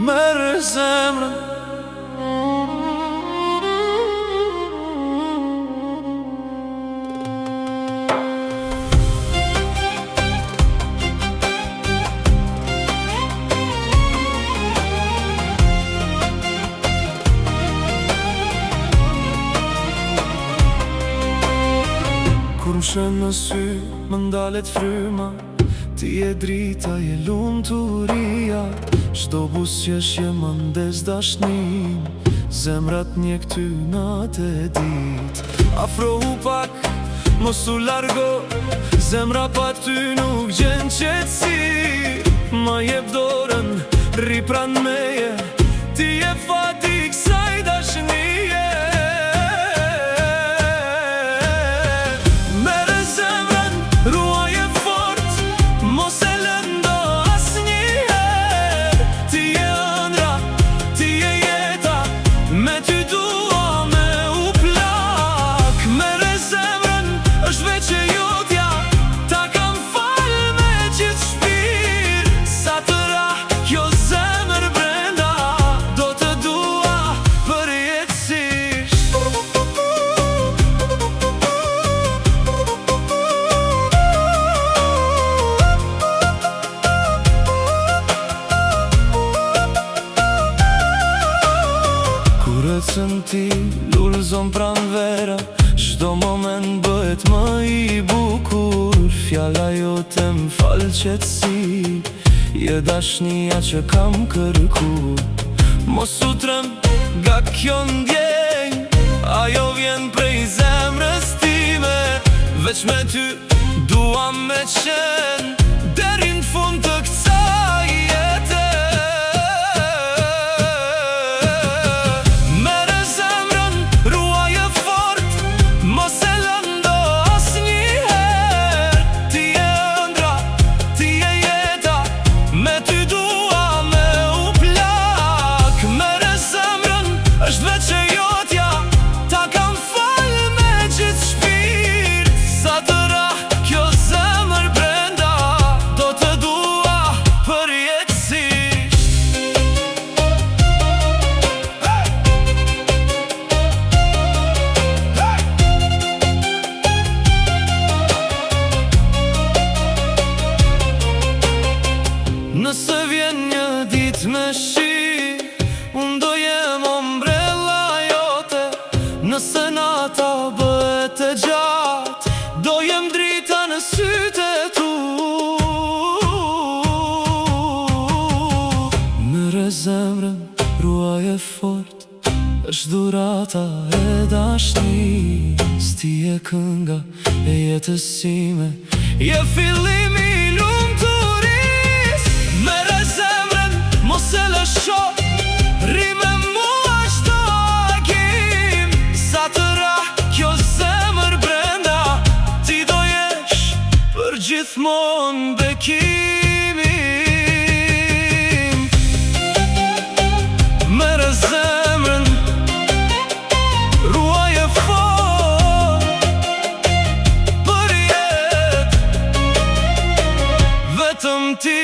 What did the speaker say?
merë zemrën. Kur më shën në sy, më ndalet fryma. Ti e drita, je lumturia. Shto busjeshje më ndes dashnin. Zemrat një këty natë e dit. Afrohu pak, mos u largo. Zemra pa ty nuk gjen qetësi. Ma jep dorën, rri pran meje. Ti e fati kësaj dashnije. Kurëcën ti lulzon pran vera. Çdo moment bëhet më i bukur. Fjalla jote m'fal qetësi. Je dashnia që kam kërku. Mos u trem nga kjo ndjenjë. Ajo vjen prej zemrës time. Veç me ty duam me qenë deri n'fund të kësaj jete. Nëse vjen një dit me shi, unë do jem ombrella jote. Nëse nata bëhet e gjatë, do jem drita në sytë e tu. Merë zemrën, ruaje fort. Është dhurata e dashnis. Ti e kënga e jetës sime. Je fillimi i lumturis. Merë zemrën, mos e lësho. Rri me mua çdo agim. Sa të rah kjo zemër brenda. Ti do jesh për gjithmonë bekimi im. Merë zemrën, ruaje fort. Për jetë vetëm ti